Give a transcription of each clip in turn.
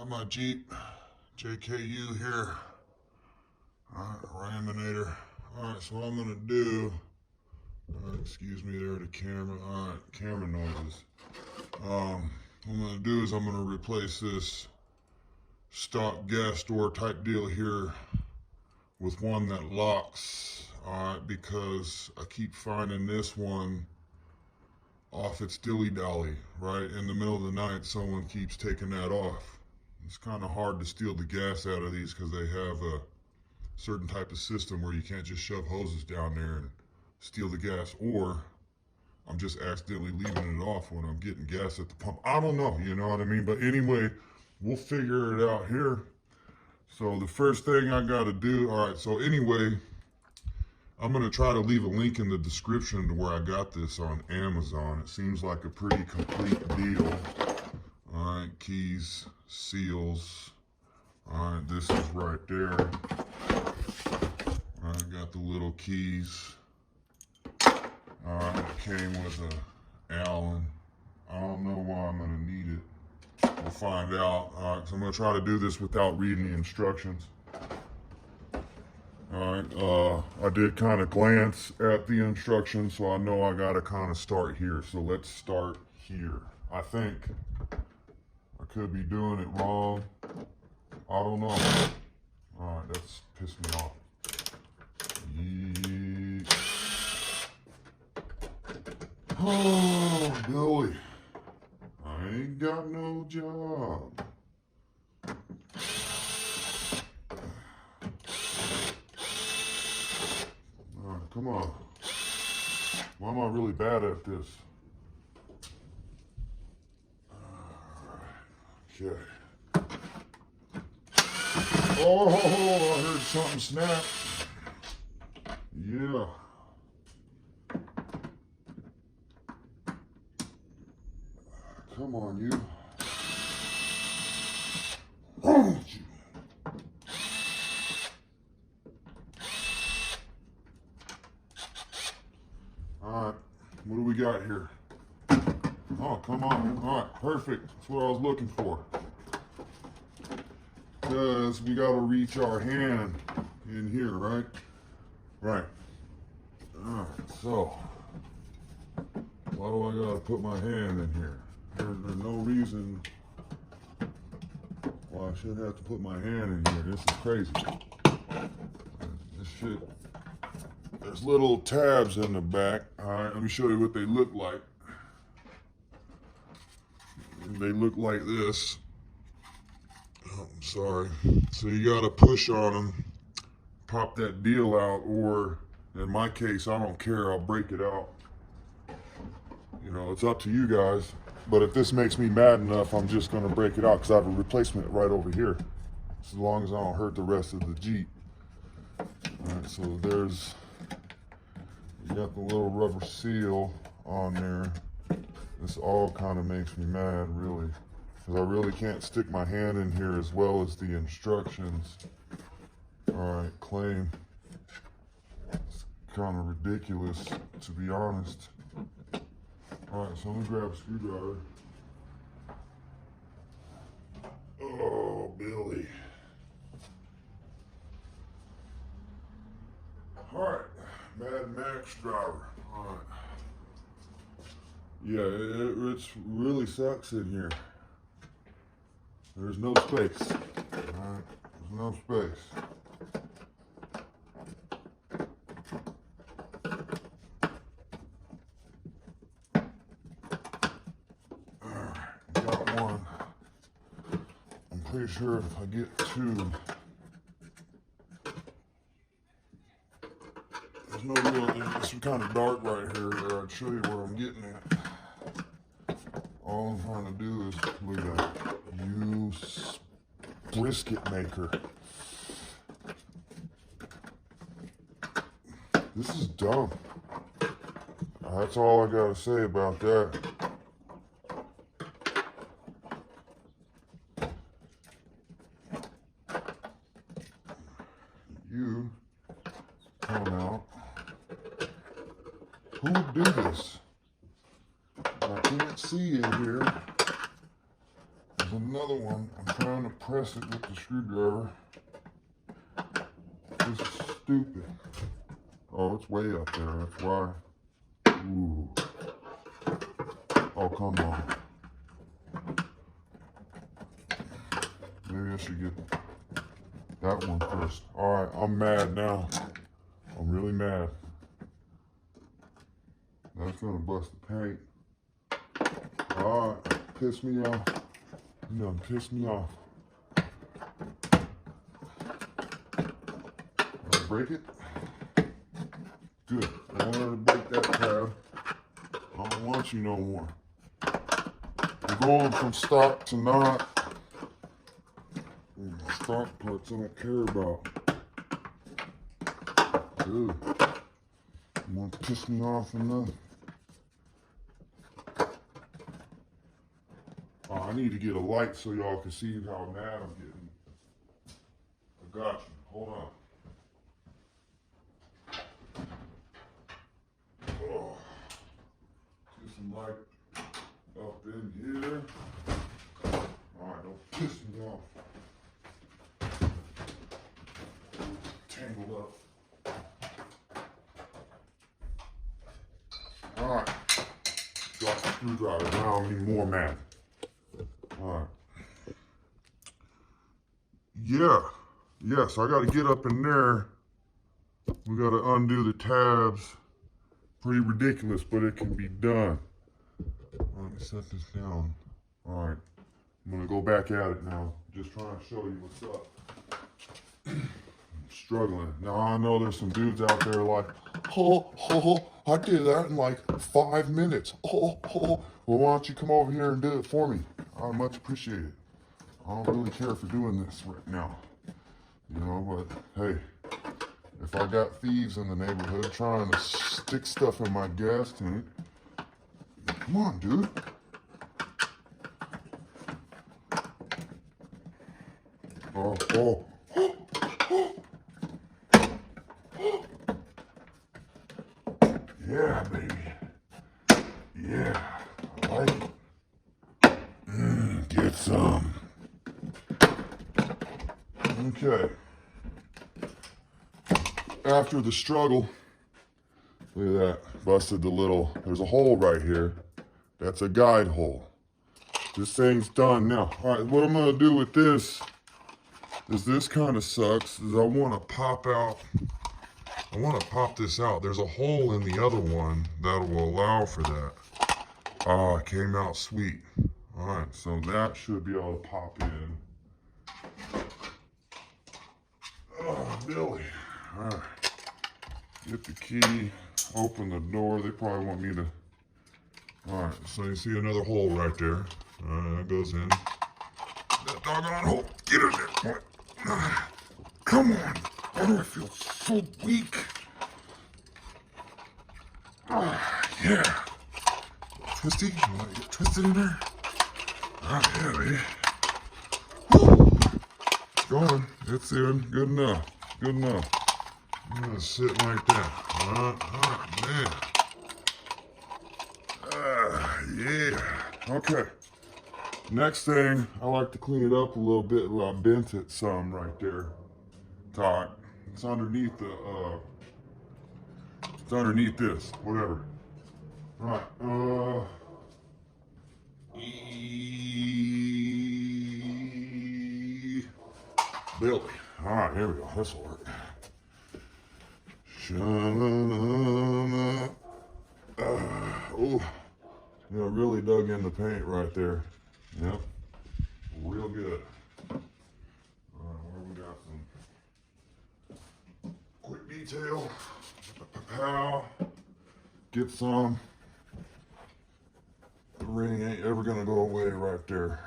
Got my Jeep JKU here. Alright, Raminator. Alright, so what I'm gonna do, excuse me there, the camera. Alright, camera noises. What I'm gonna do is I'm gonna replace this stock gas door type deal here with one that locks. Alright, because I keep finding this one off its dilly-dally, right? In the middle of the night, someone keeps taking that off. It's kind of hard to steal the gas out of these because they have a certain type of system where you can't just shove hoses down there and steal the gas, or I'm just accidentally leaving it off when I'm getting gas at the pump. I don't know, you know what I mean? But anyway, we'll figure it out here. So the first thing I got to do, all right, so anyway, I'm going to try to leave a link in the description to where I got this on Amazon. It seems like a pretty complete deal. All right, keys, seals. All right, this is right there. All right, got the little keys. All right, it came with a Allen. I don't know why I'm going to need it. We'll find out. All right, so I'm going to try to do this without reading the instructions. All right, I did kind of glance at the instructions, so I know I got to kind of start here. So let's start here. I think I could be doing it wrong. I don't know. All right, that's pissed me off. Yeet. Oh, Billy, I ain't got no job. Come on. Why am I really bad at this? Okay. Oh, I heard something snap. Yeah. Come on, you. Oh, Alright, what do we got here? Oh, come on. Alright, perfect. That's what I was looking for. Because we got to reach our hand in here, right? Right. Alright, so why do I got to put my hand in here? There's no reason why I shouldn't have to put my hand in here. This is crazy. This shit. There's little tabs in the back. All right, let me show you what they look like. They look like this. Oh, I'm sorry. So you gotta push on them, pop that deal out, or in my case, I don't care, I'll break it out. You know, it's up to you guys. But if this makes me mad enough, I'm just gonna break it out because I have a replacement right over here. As long as I don't hurt the rest of the Jeep. All right, so there's, you got the little rubber seal on there. This all kind of makes me mad, really, because I really can't stick my hand in here as well as the instructions. All right, claim. It's kind of ridiculous, to be honest. All right, so let me grab a screwdriver. Oh, Billy. All right, Mad Max driver. All right. Yeah, it really sucks in here. There's no space. All right, there's no space. All right, got one. I'm pretty sure if I get two, there's no real, it's kind of dark right here. I'll show you where I'm getting at. All I'm trying to do is, look at that, use brisket maker. This is dumb. That's all I gotta say about that. You come out. Who would do this? I can't see in here. There's another one. I'm trying to press it with the screwdriver. This is stupid. Oh, it's way up there. That's why. Ooh. Oh, come on. Maybe I should get that one first. All right, I'm mad now. I'm really mad. That's gonna bust the paint. All right, piss me off. You done pissed me off. Break it? Good. I want her to break that tab. I don't want you no more. We're going from stock to not. Stock parts I don't care about. Good. You want to piss me off enough? Oh, I need to get a light so y'all can see how mad I'm getting. I got you. Hold on. Oh. Get some light up in here. Alright, don't piss me off. Tangled up. Alright. Drop the screwdriver. Now I'm even more mad. Alright. Yeah. Yes, I gotta get up in there. We gotta undo the tabs. Pretty ridiculous, but it can be done. Let me set this down. Alright. I'm gonna go back at it now. Just trying to show you what's up. I'm struggling. Now I know there's some dudes out there like, I did that in like 5 minutes. Well, why don't you come over here and do it for me? I much appreciate it. I don't really care for doing this right now. You know, but hey, if I got thieves in the neighborhood trying to stick stuff in my gas tank, come on, dude. Oh. Yeah, baby. Yeah, I like it. Get some. Okay. After the struggle, look at that. Busted the little, there's a hole right here. That's a guide hole. This thing's done now. All right, what I'm gonna do with this is this kind of sucks, is I wanna pop this out. There's a hole in the other one that will allow for that. Ah, it came out sweet. All right, so that should be able to pop in. Oh, Billy. All right. Get the key, open the door. They probably want me to. All right, so you see another hole right there. All right, that goes in. That doggone hole. Get in there. Come on. Oh, I feel so weak. Oh, yeah. Twisty? You want to get twisted in there? Oh, yeah, baby. It's going. It's in. Good enough. Good enough. I'm gonna sit like that. Man. Yeah. Okay. Next thing, I like to clean it up a little bit. I bent it some right there. Todd. It's underneath the. It's underneath this. Whatever. All right. Billy. All right. Here we go. This will work. Oh, yeah, really dug in the paint right there. Yep, real good. Where we got some quick detail. Pow. Get some. The ring ain't ever gonna go away right there.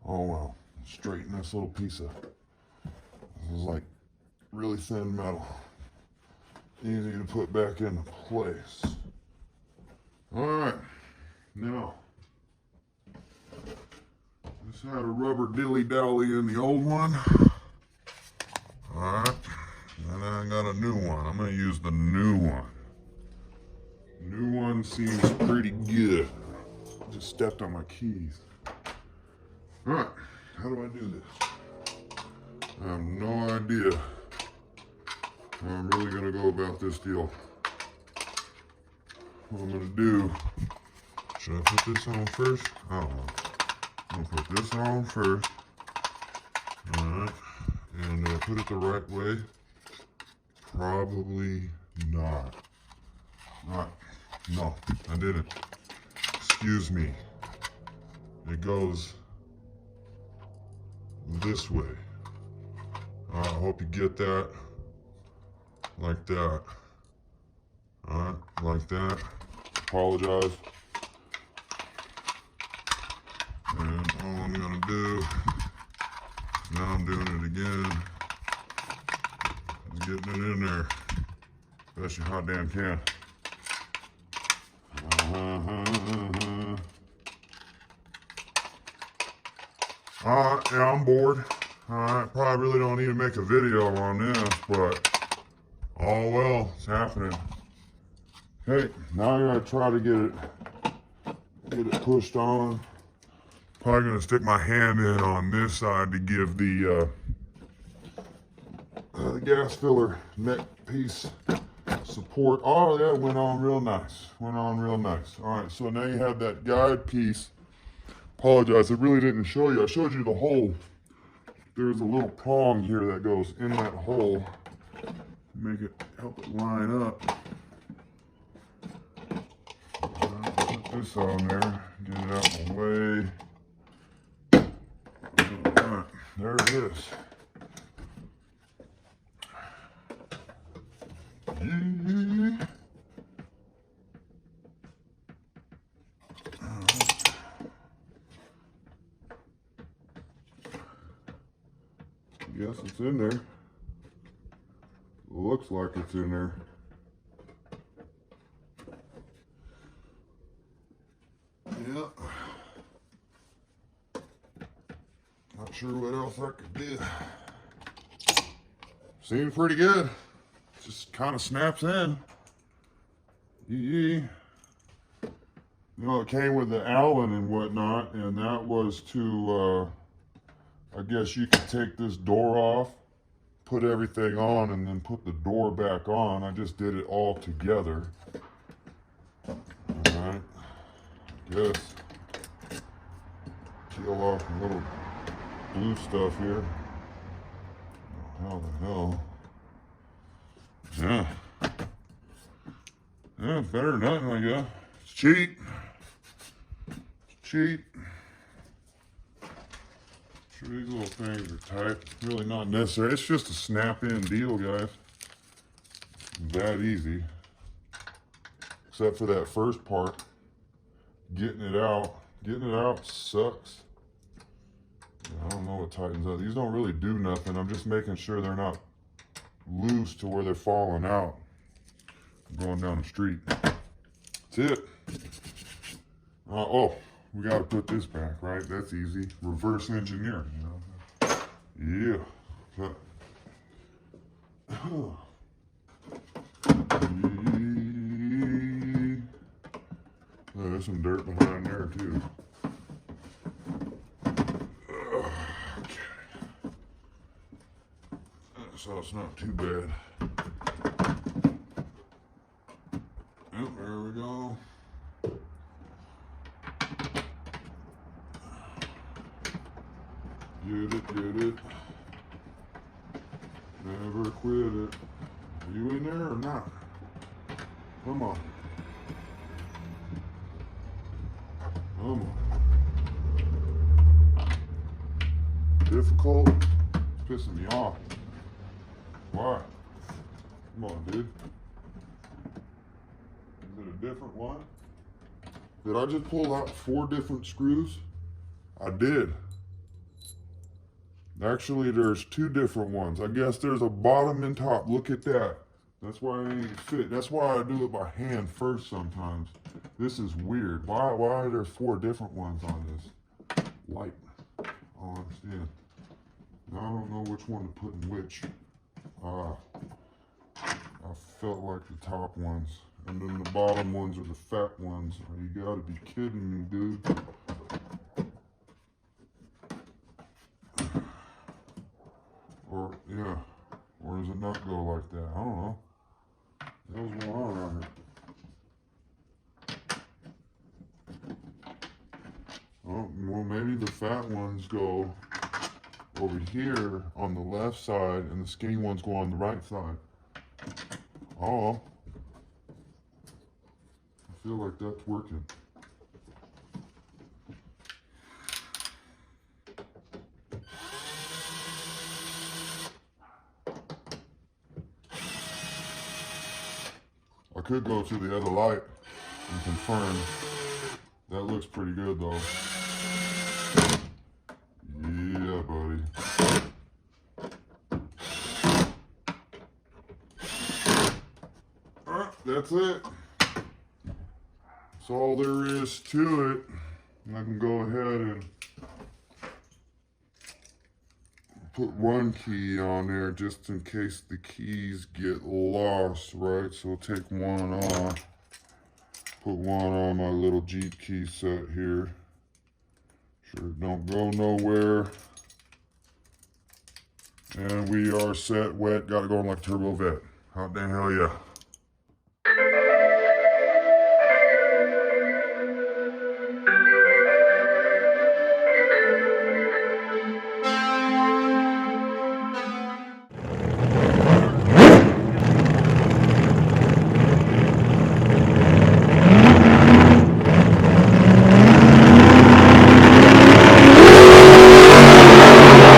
Oh well, straighten this little piece of. This is like really thin metal. Easy to put back into place. All right, now, this had a rubber dilly-dally in the old one. All right, and I got a new one. I'm gonna use the new one. New one seems pretty good. Just stepped on my keys. All right, how do I do this? I have no idea how I'm really gonna go about this deal. What I'm gonna do, should I put this on first? I don't know. I'm gonna put this on first. All right, and put it the right way. Probably not. All right, no, I didn't. Excuse me. It goes this way. I hope you get that. Like that. Alright, like that. Apologize. And all I'm gonna do, now I'm doing it again, is getting it in there. Best you hot damn can. Alright, yeah, I'm bored. Alright, probably really don't need to make a video on this, but oh well, it's happening. Okay, now I gotta try to get it pushed on. Probably gonna stick my hand in on this side to give the gas filler neck piece support. Oh, that went on real nice. Went on real nice. All right, so now you have that guide piece. Apologize, I really didn't show you. I showed you the hole. There's a little prong here that goes in that hole. Make it, help it line up. Put this on there, get it out of the way. All right, there it is. Yes, it's in there. Looks like it's in there. Yeah. Not sure what else I could do. Seems pretty good. Just kind of snaps in. You know, it came with the Allen and whatnot, and that was to, I guess you could take this door off, put everything on, and then put the door back on. I just did it all together. All right. Guess. Peel off the little blue stuff here. Oh, how the hell? Yeah. Yeah, better than nothing, I guess. It's cheap. It's cheap. Sure, these little things are tight. Really not necessary. It's just a snap-in deal, guys. That easy. Except for that first part. Getting it out. Getting it out sucks. I don't know what tightens up. These don't really do nothing. I'm just making sure they're not loose to where they're falling out. I'm going down the street. That's it. Oh, we got to put this back, right? That's easy. Reverse engineering, you know? Yeah. Oh, there's some dirt behind there, too. Okay. So it's not too bad. Oh, there we go. Get it. Never quit it. Are you in there or not? Come on. Come on. Difficult. It's pissing me off. Why? Come on, dude. Is it a different one? Did I just pull out 4 different screws? I did. Actually, there's 2 different ones. I guess there's a bottom and top. Look at that. That's why it ain't fit. That's why I do it by hand first sometimes. This is weird. Why are there 4 different ones on this light? I don't understand. Now I don't know which one to put in which. I felt like the top ones. And then the bottom ones are the fat ones. You gotta be kidding me, dude. Or, yeah. Or does it not go like that? I don't know. What's going on around here? Oh, well, maybe the fat ones go over here on the left side and the skinny ones go on the right side. Oh, I feel like that's working. I could go to the other light and confirm. That looks pretty good though. Yeah, buddy. Alright, that's it. That's all there is to it. I can go ahead and put one key on there just in case the keys get lost, right? So we'll take one off. Put one on my little Jeep key set here. Sure it don't go nowhere. And we are set, wet, got it going like a turbo vet. Hot damn hell yeah.